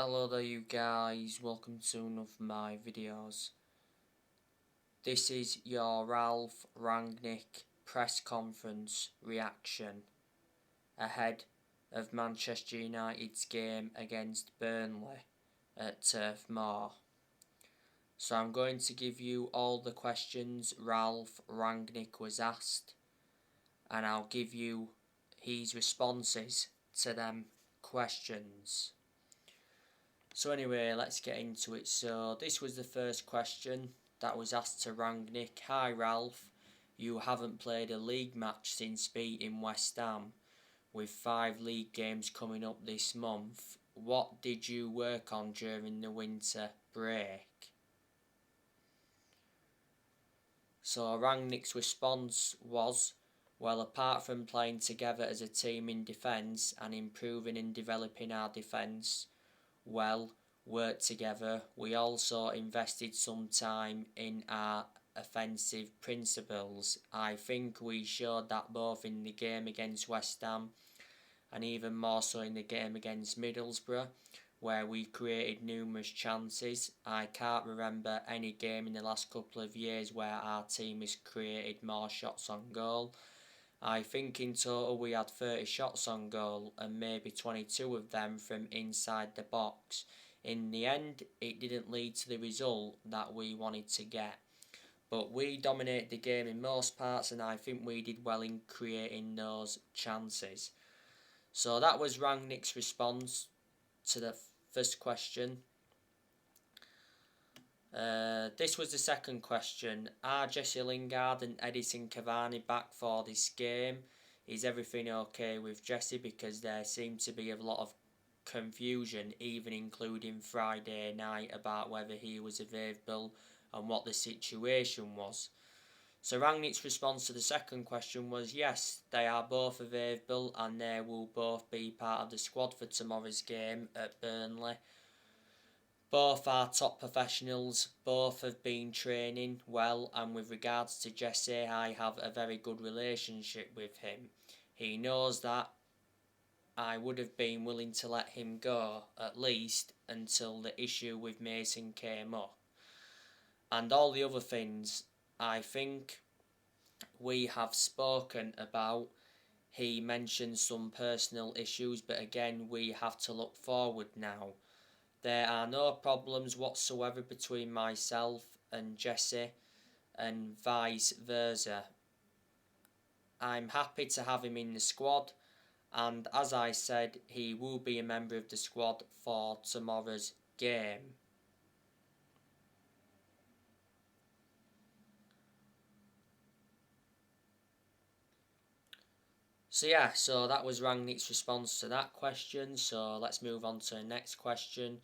Hello there you guys, welcome to one of my videos. This is your Ralf Rangnick press conference reaction ahead of Manchester United's game against Burnley at Turf Moor. So I'm going to give you all the questions Ralf Rangnick was asked, and I'll give you his responses to them questions. So anyway, let's get into it. So this was the first question that was asked to Rangnick. Hi Ralf, you haven't played a league match since beating West Ham, with 5 league games coming up this month. What did you work on during the winter break? So Rangnick's response was, well, apart from playing together as a team in defence and improving and developing our defence, well, worked together, we also invested some time in our offensive principles. I think we showed that both in the game against West Ham and even more so in the game against Middlesbrough, where we created numerous chances. I can't remember any game in the last couple of years where our team has created more shots on goal. I think in total we had 30 shots on goal and maybe 22 of them from inside the box. In the end, it didn't lead to the result that we wanted to get. But we dominated the game in most parts, and I think we did well in creating those chances. So that was Rangnick's response to the first question. This was the second question. Are Jesse Lingard and Edison Cavani back for this game? Is everything okay with Jesse? Because there seemed to be a lot of confusion, even including Friday night, about whether he was available and what the situation was. So Rangnick's response to the second question was yes, they are both available and they will both be part of the squad for tomorrow's game at Burnley. Both are top professionals, both have been training well, and with regards to Jesse, I have a very good relationship with him. He knows that I would have been willing to let him go, at least until the issue with Mason came up. And all the other things, I think we have spoken about. He mentioned some personal issues, but again, we have to look forward now. There are no problems whatsoever between myself and Jesse, and vice versa. I'm happy to have him in the squad, and as I said, he will be a member of the squad for tomorrow's game. So that was Rangnick's response to that question. So let's move on to the next question.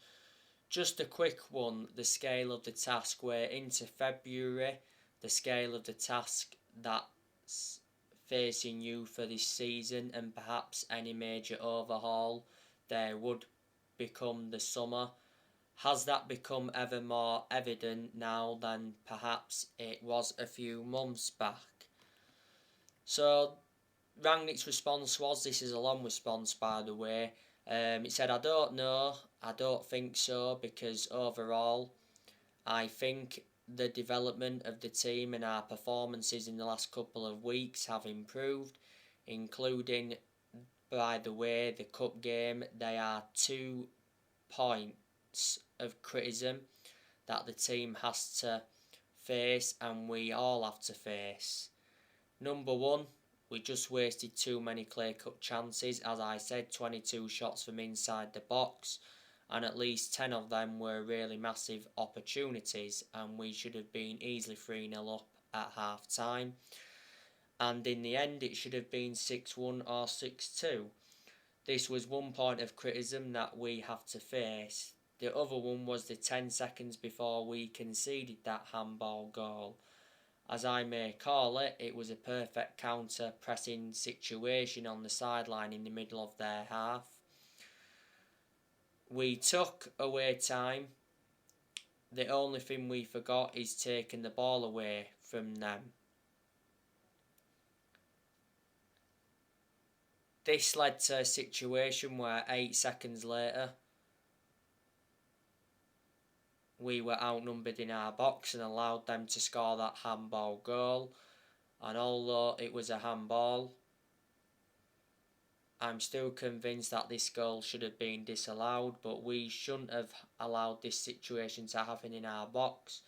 Just a quick one, the scale of the task. We're into February. The scale of the task that's facing you for this season, and perhaps any major overhaul there would become the summer. Has that become ever more evident now than perhaps it was a few months back? So Rangnick's response was, this is a long response by the way, it said, I don't know, I don't think so, because overall I think the development of the team and our performances in the last couple of weeks have improved, including, by the way, the cup game. They are 2 points of criticism that the team has to face and we all have to face. Number one, we just wasted too many clear-cut chances. As I said, 22 shots from inside the box, and at least 10 of them were really massive opportunities, and we should have been easily 3-0 up at half-time. And in the end, it should have been 6-1 or 6-2. This was one point of criticism that we have to face. The other one was the 10 seconds before we conceded that handball goal. As I may call it, it was a perfect counter-pressing situation on the sideline in the middle of their half. We took away time. The only thing we forgot is taking the ball away from them. This led to a situation where 8 seconds later, we were outnumbered in our box and allowed them to score that handball goal. And although it was a handball, I'm still convinced that this goal should have been disallowed, but we shouldn't have allowed this situation to happen in our box.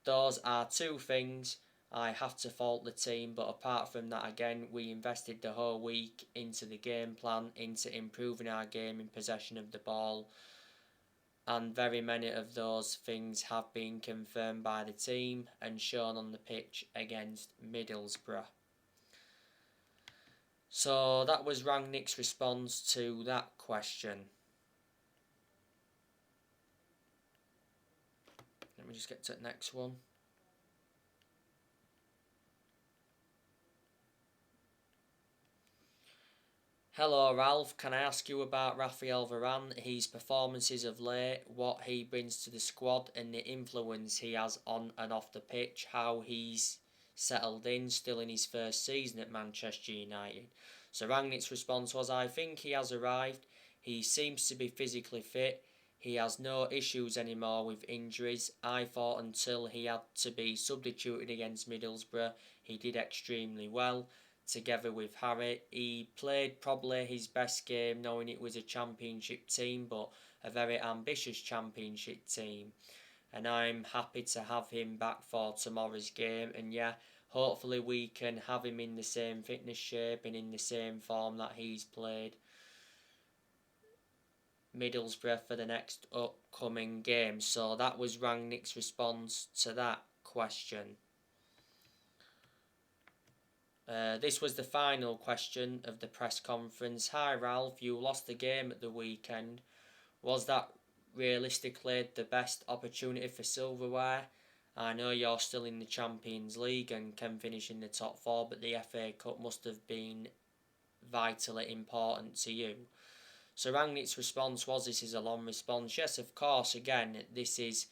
Those are two things I have to fault the team, but apart from that, again, we invested the whole week into the game plan, into improving our game in possession of the ball, and very many of those things have been confirmed by the team and shown on the pitch against Middlesbrough. So that was Rangnick's response to that question. Let me just get to the next one. Hello Ralf, can I ask you about Raphael Varane, his performances of late, what he brings to the squad and the influence he has on and off the pitch, how he's settled in, still in his first season at Manchester United. So Rangnick's response was, I think he has arrived, he seems to be physically fit, he has no issues anymore with injuries. I thought until he had to be substituted against Middlesbrough, he did extremely well. Together with Harry, he played probably his best game, knowing it was a championship team, but a very ambitious championship team. And I'm happy to have him back for tomorrow's game. And yeah, hopefully we can have him in the same fitness shape and in the same form that he's played Middlesbrough for the next upcoming game. So that was Rangnick's response to that question. This was the final question of the press conference. Hi Ralf, you lost the game at the weekend. Was that realistically the best opportunity for silverware? I know you're still in the Champions League and can finish in the top four, but the FA Cup must have been vitally important to you. So Rangnick's response was, this is a long response. Yes, of course, again, this is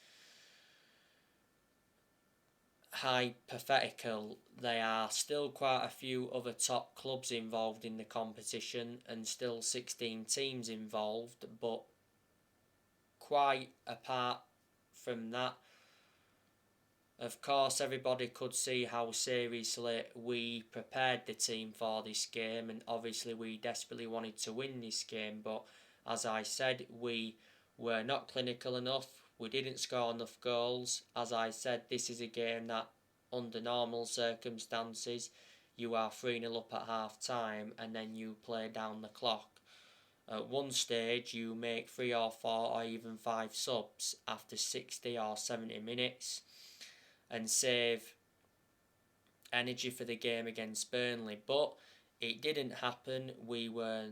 hypothetical. There are still quite a few other top clubs involved in the competition and still 16 teams involved, but quite apart from that, of course everybody could see how seriously we prepared the team for this game, and obviously we desperately wanted to win this game, but as I said, we were not clinical enough. We didn't score enough goals. As I said, this is a game that, under normal circumstances, you are 3-0 up at half time and then you play down the clock. At one stage, you make 3 or 4 or even 5 subs after 60 or 70 minutes and save energy for the game against Burnley. But it didn't happen. We were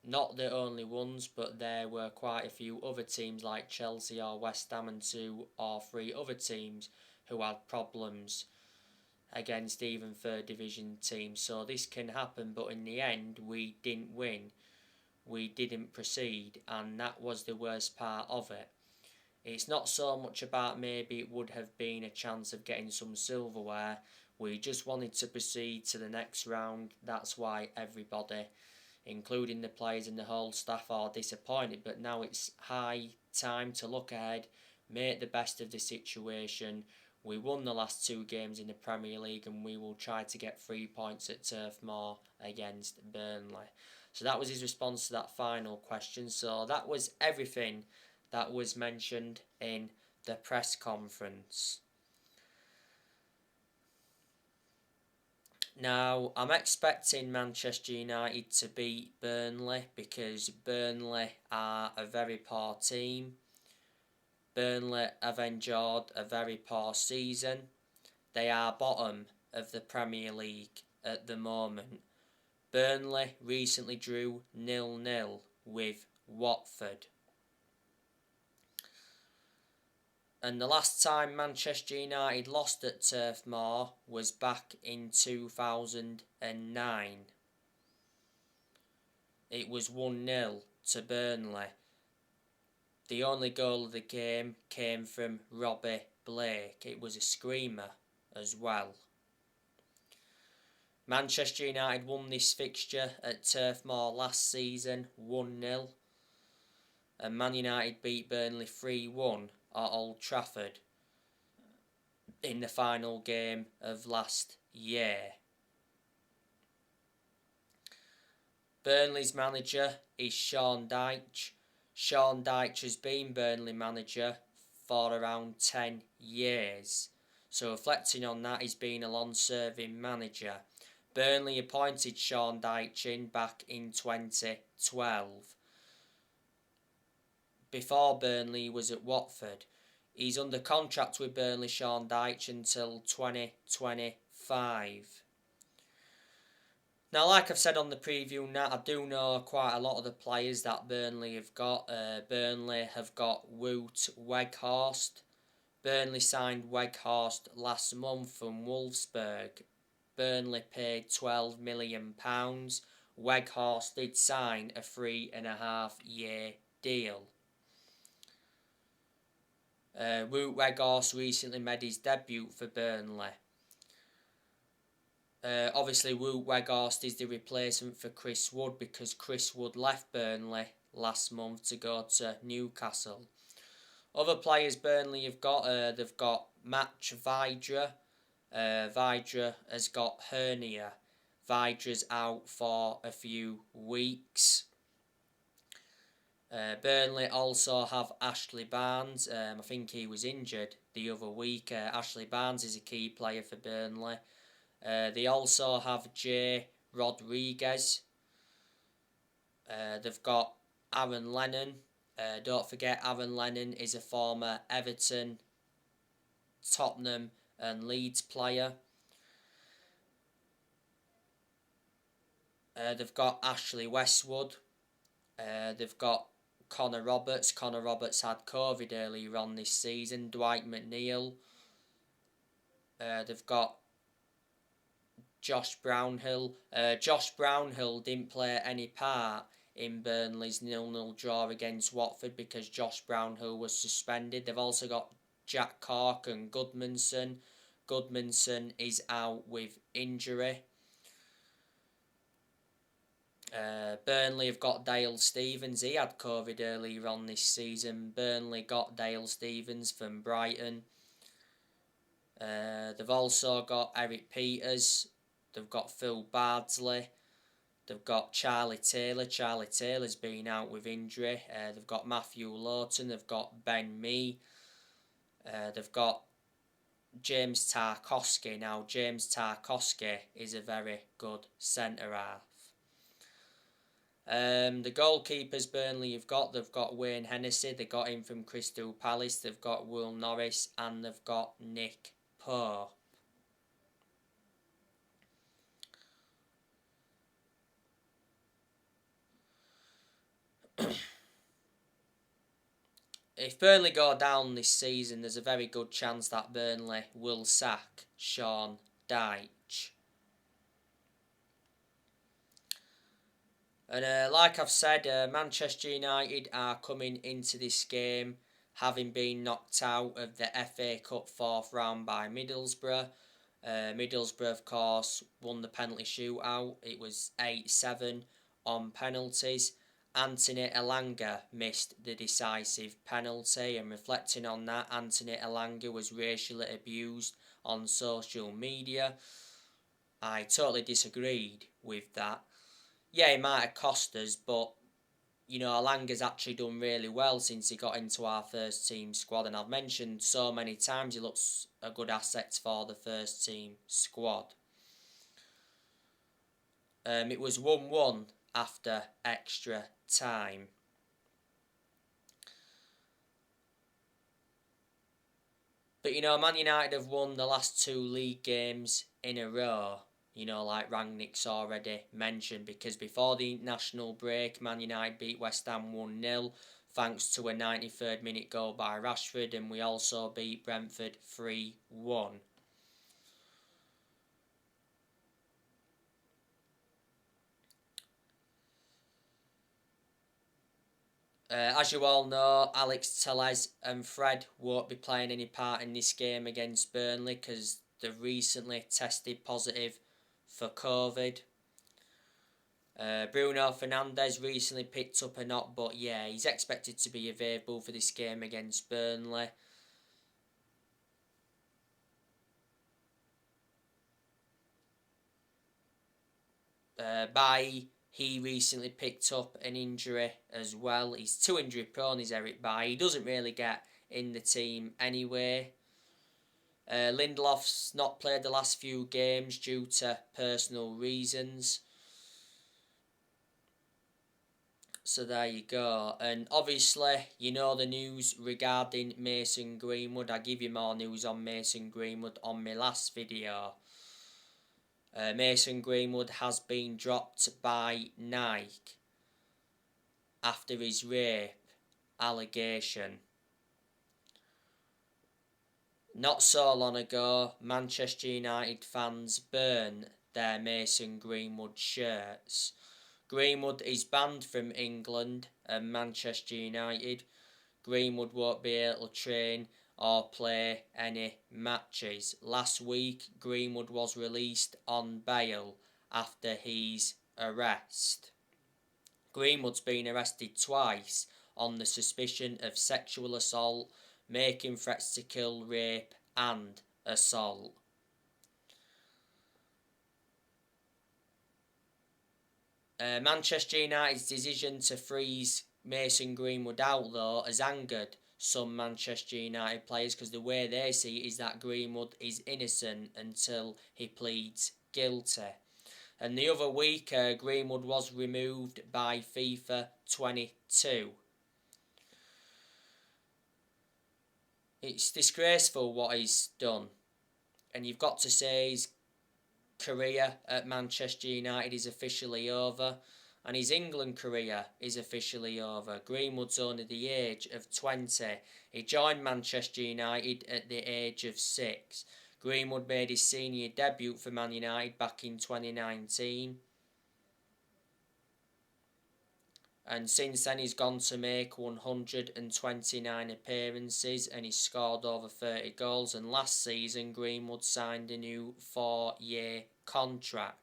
not the only ones, but there were quite a few other teams like Chelsea or West Ham and 2 or 3 other teams who had problems against even third division teams. So this can happen, but in the end we didn't win. We didn't proceed, and that was the worst part of it. It's not so much about maybe it would have been a chance of getting some silverware. We just wanted to proceed to the next round. That's why everybody, including the players and the whole staff, are disappointed. But now it's high time to look ahead, make the best of the situation. We won the last 2 games in the Premier League and we will try to get 3 points at Turf Moor against Burnley. So that was his response to that final question. So that was everything that was mentioned in the press conference. Now, I'm expecting Manchester United to beat Burnley because Burnley are a very poor team. Burnley have endured a very poor season. They are bottom of the Premier League at the moment. Burnley recently drew 0-0 with Watford. And the last time Manchester United lost at Turf Moor was back in 2009. It was 1-0 to Burnley. The only goal of the game came from Robbie Blake. It was a screamer as well. Manchester United won this fixture at Turf Moor last season 1-0. And Man United beat Burnley 3-1 at Old Trafford in the final game of last year. Burnley's manager is Sean Dyche. Sean Dyche has been Burnley manager for around 10 years. So reflecting on that, he's been a long-serving manager. Burnley appointed Sean Dyche in back in 2012. Before Burnley was at Watford. He's under contract with Burnley, Sean Dyche, until 2025. Now, like I've said on the preview, I do know quite a lot of the players that Burnley have got. Burnley have got Wout Weghorst. Burnley signed Weghorst last month from Wolfsburg. Burnley paid £12 million. Weghorst did sign a 3.5-year deal. Wout Weghorst recently made his debut for Burnley. Obviously, Wout Weghorst is the replacement for Chris Wood because Chris Wood left Burnley last month to go to Newcastle. Other players Burnley have got, they've got Match Vydra. Vydra has got hernia. Vydra's out for a few weeks. Burnley also have Ashley Barnes. I think he was injured the other week. Ashley Barnes is a key player for Burnley. They also have Jay Rodriguez. They've got Aaron Lennon. Don't forget, Aaron Lennon is a former Everton, Tottenham and Leeds player. They've got Ashley Westwood. They've got Connor Roberts. Connor Roberts had COVID earlier on this season. Dwight McNeil. They've got Josh Brownhill. Josh Brownhill didn't play any part in Burnley's 0-0 draw against Watford because Josh Brownhill was suspended. They've also got Jack Cork and Goodmanson. Goodmanson is out with injury. Burnley have got Dale Stevens. He had COVID earlier on this season. Burnley got Dale Stevens from Brighton. They've also got Eric Peters. They've got Phil Bardsley. They've got Charlie Taylor. Charlie Taylor's been out with injury. They've got Matthew Lowton. They've got Ben Mee. They've got James Tarkowski. Now, James Tarkowski is a very good centre-half. The goalkeepers Burnley have got, they've got Wayne Hennessy. They got him from Crystal Palace. They've got Will Norris and they've got Nick Pope. If Burnley go down this season, there's a very good chance that Burnley will sack Sean Dyche. And like I've said, Manchester United are coming into this game having been knocked out of the FA Cup 4th round by Middlesbrough. Middlesbrough, of course, won the penalty shootout. It was 8-7 on penalties. Anthony Elanga missed the decisive penalty, and reflecting on that, Anthony Elanga was racially abused on social media. I totally disagreed with that. Yeah, it might have cost us, but you know, Elanga's actually done really well since he got into our first team squad, and I've mentioned so many times he looks a good asset for the first team squad. It was 1-1 after extra time. But you know, Man United have won the last 2 league games in a row, you know, like Rangnick's already mentioned, because before the international break, Man United beat West Ham 1-0 thanks to a 93rd minute goal by Rashford, and we also beat Brentford 3-1. As you all know, Alex Telles and Fred won't be playing any part in this game against Burnley because they've recently tested positive for COVID. Bruno Fernandes recently picked up a knock, but yeah, he's expected to be available for this game against Burnley. He recently picked up an injury as well. He's too injury prone, is Eric Bailly. He doesn't really get in the team anyway. Lindelof's not played the last few games due to personal reasons. So there you go. And obviously, you know the news regarding Mason Greenwood. I give you more news on Mason Greenwood on my last video. Mason Greenwood has been dropped by Nike after his rape allegation. Not so long ago, Manchester United fans burn their Mason Greenwood shirts. Greenwood is banned from England and Manchester United. Greenwood won't be able to train or play any matches. Last week, Greenwood was released on bail after his arrest. Greenwood's been arrested twice on the suspicion of sexual assault, making threats to kill, rape and assault. Manchester United's decision to freeze Mason Greenwood out, though, has angered some Manchester United players because the way they see it is that Greenwood is innocent until he pleads guilty. And the other week, Greenwood was removed by FIFA 22. It's disgraceful what he's done. And you've got to say his career at Manchester United is officially over. And his England career is officially over. Greenwood's only the age of 20. He joined Manchester United at the age of 6. Greenwood made his senior debut for Man United back in 2019. And since then he's gone to make 129 appearances and he's scored over 30 goals. And last season Greenwood signed a new 4-year contract.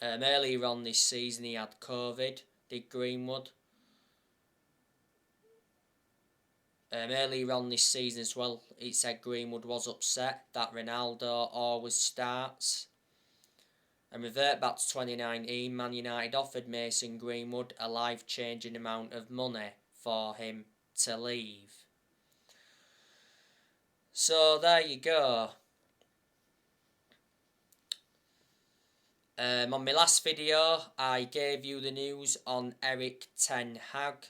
Earlier on this season he had COVID, did Greenwood. Earlier on this season as well, it said Greenwood was upset that Ronaldo always starts. And revert back to 2019, Man United offered Mason Greenwood a life-changing amount of money for him to leave. So there you go. On my last video, I gave you the news on Erik ten Hag.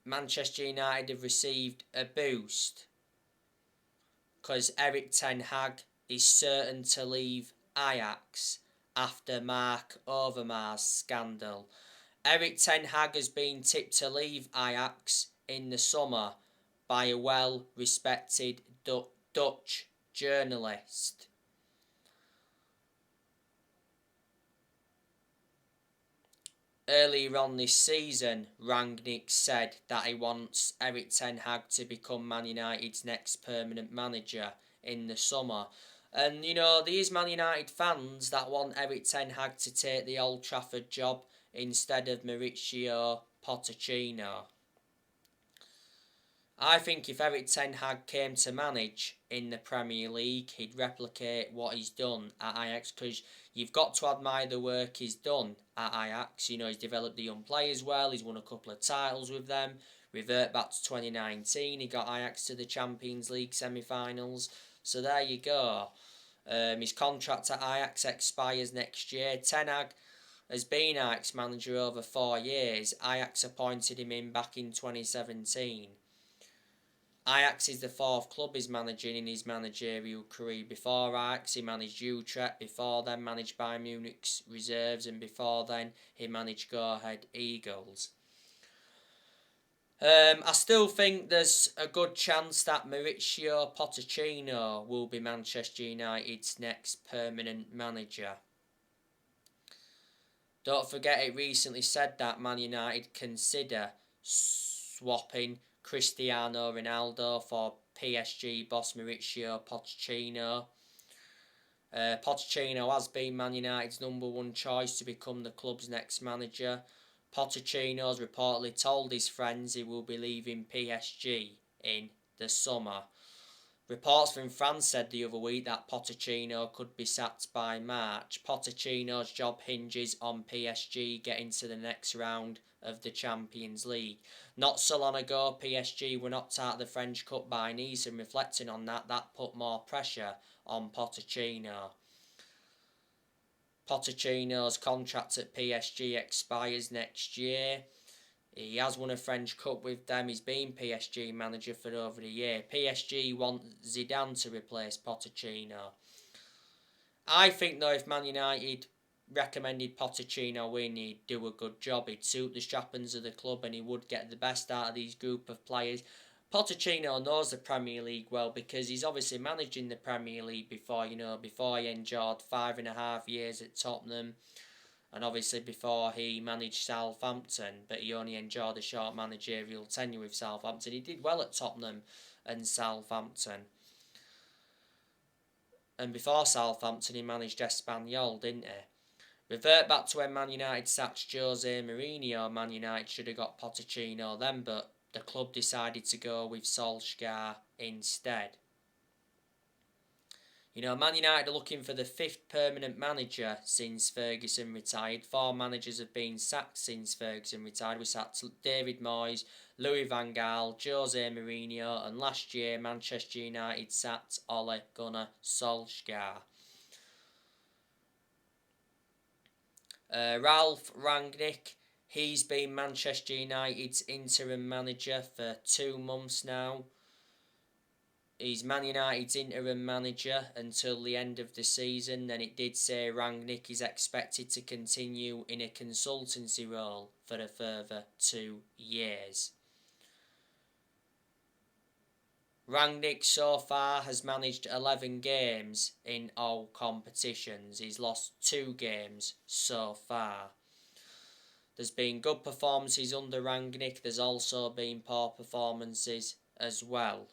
Manchester United have received a boost because Erik ten Hag is certain to leave Ajax after Mark Overmars' scandal. Erik ten Hag has been tipped to leave Ajax in the summer by a well-respected Dutch journalist. Earlier on this season, Rangnick said that he wants Erik ten Hag to become Man United's next permanent manager in the summer. And, you know, these Man United fans that want Erik ten Hag to take the Old Trafford job instead of Mauricio Pochettino. I think if Erik ten Hag came to manage in the Premier League, he'd replicate what he's done at Ajax, because you've got to admire the work he's done at Ajax. You know, he's developed the young players well, he's won a couple of titles with them. Revert back to 2019, he got Ajax to the Champions League semi-finals. So there you go. His contract at Ajax expires next year. Ten Hag has been Ajax manager over 4 years. Ajax appointed him in back in 2017. Ajax is the 4th club he's managing in his managerial career. Before Ajax, he managed Utrecht, before then managed Bayern Munich's reserves, and before then he managed Go Ahead Eagles. I still think there's a good chance that Mauricio Pochettino will be Manchester United's next permanent manager. Don't forget, it recently said that Man United consider swapping Cristiano Ronaldo for PSG boss Mauricio Pochettino. Pochettino has been Man United's number one choice to become the club's next manager. Pochettino's reportedly told his friends he will be leaving PSG in the summer. Reports from France said the other week that Pochettino could be sacked by March. Pochettino's job hinges on PSG getting to the next round of the Champions League. Not so long ago, PSG were knocked out of the French Cup by Nice, and reflecting on that put more pressure on Pochettino. Pochettino's contract at PSG expires next year. He has won a French Cup with them. He's been PSG manager for over a year. PSG want Zidane to replace Pochettino. I think though if Man United recommended Pochettino in, he'd do a good job. He'd suit the strappings of the club and he would get the best out of these group of players. Pochettino knows the Premier League well because he's obviously managed in the Premier League before, before he endured 5.5 years at Tottenham. And obviously before he managed Southampton, but he only enjoyed a short managerial tenure with Southampton. He did well at Tottenham and Southampton. And before Southampton he managed Espanyol, didn't he? Revert back to when Man United sacked Jose Mourinho. Man United should have got Pochettino then, but the club decided to go with Solskjaer instead. Man United are looking for the 5th permanent manager since Ferguson retired. 4 managers have been sacked since Ferguson retired. We sacked David Moyes, Louis van Gaal, Jose Mourinho, and last year Manchester United sacked Ole Gunnar Solskjaer. Ralf Rangnick, he's been Manchester United's interim manager for 2 months now. He's Man United's interim manager until the end of the season. Then it did say Rangnick is expected to continue in a consultancy role for a further 2 years. Rangnick so far has managed 11 games in all competitions. He's lost 2 games so far. There's been good performances under Rangnick. There's also been poor performances as well.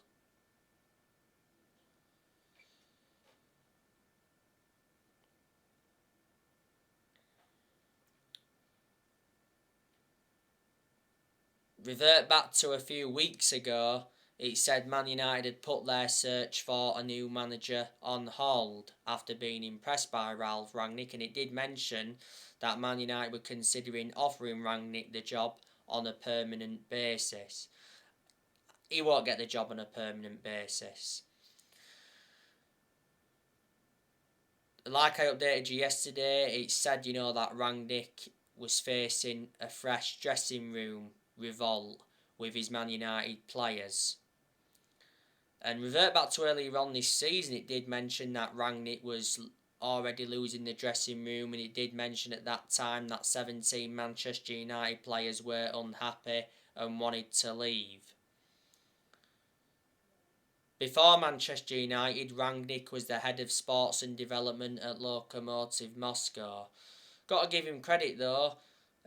Revert back to a few weeks ago, it said Man United had put their search for a new manager on hold after being impressed by Ralf Rangnick, and it did mention that Man United were considering offering Rangnick the job on a permanent basis. He won't get the job on a permanent basis. Like I updated you yesterday, it said, that Rangnick was facing a fresh dressing room revolt with his Man United players. And revert back to earlier on this season, it did mention that Rangnick was already losing the dressing room, and it did mention at that time that 17 Manchester United players were unhappy and wanted to leave. Before Manchester United, Rangnick was the head of sports and development at Lokomotiv Moscow. Got to give him credit though.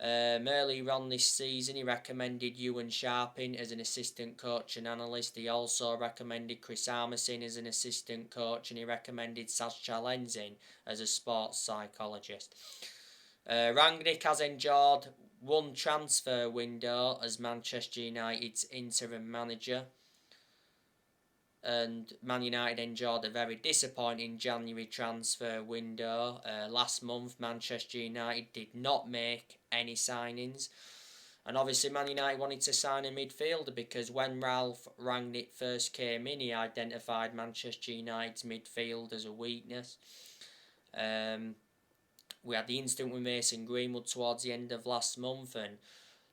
Earlier on this season, he recommended Ewan Sharping as an assistant coach and analyst. He also recommended Chris Armisen as an assistant coach, and he recommended Sascha Lenzin as a sports psychologist. Rangnick has enjoyed 1 transfer window as Manchester United's interim manager, and Man United enjoyed a very disappointing January transfer window. Last month, Manchester United did not make any signings, and obviously Man United wanted to sign a midfielder because when Ralf Rangnick first came in, he identified Manchester United's midfield as a weakness. We had the incident with Mason Greenwood towards the end of last month, and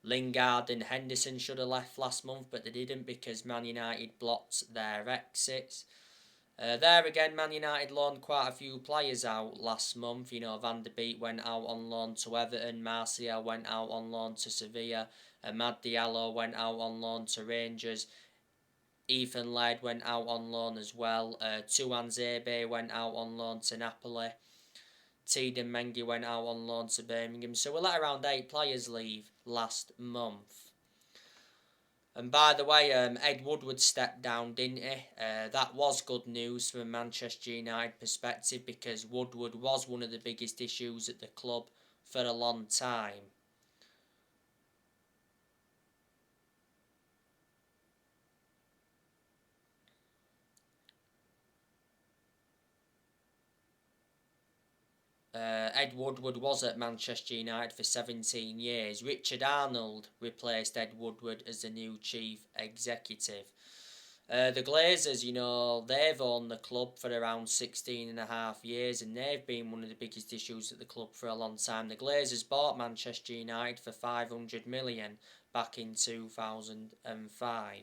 Lingard and Henderson should have left last month, but they didn't because Man United blocked their exits. There again, Man United loaned quite a few players out last month. Van der Beek went out on loan to Everton, Martial went out on loan to Sevilla, Amad Diallo went out on loan to Rangers, Ethan Laird went out on loan as well, Tuanzebe went out on loan to Napoli, Tiedemann Mengi went out on loan to Birmingham. So we let around 8 players leave last month. And by the way, Ed Woodward stepped down, didn't he? That was good news from a Manchester United perspective, because Woodward was one of the biggest issues at the club for a long time. Ed Woodward was at Manchester United for 17 years. Richard Arnold replaced Ed Woodward as the new chief executive. The Glazers, they've owned the club for around 16 and a half years, and they've been one of the biggest issues at the club for a long time. The Glazers bought Manchester United for 500 million back in 2005.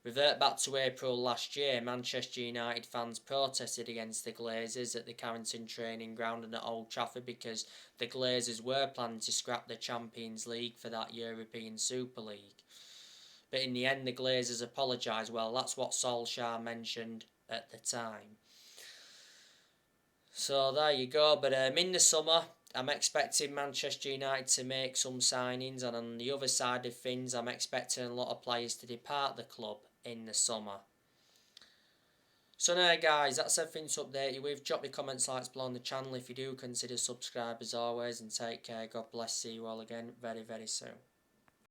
Revert back to April last year, Manchester United fans protested against the Glazers at the Carrington training ground and at Old Trafford, because the Glazers were planning to scrap the Champions League for that European Super League. But in the end, the Glazers apologised. Well, that's what Solskjaer mentioned at the time. So there you go. But in the summer, I'm expecting Manchester United to make some signings, and on the other side of things, I'm expecting a lot of players to depart the club in the summer. So now, guys, that's everything to update you with. Drop your comments, likes below on the channel if you do. Consider subscribe as always, and take care. God bless. See you all again very, very soon.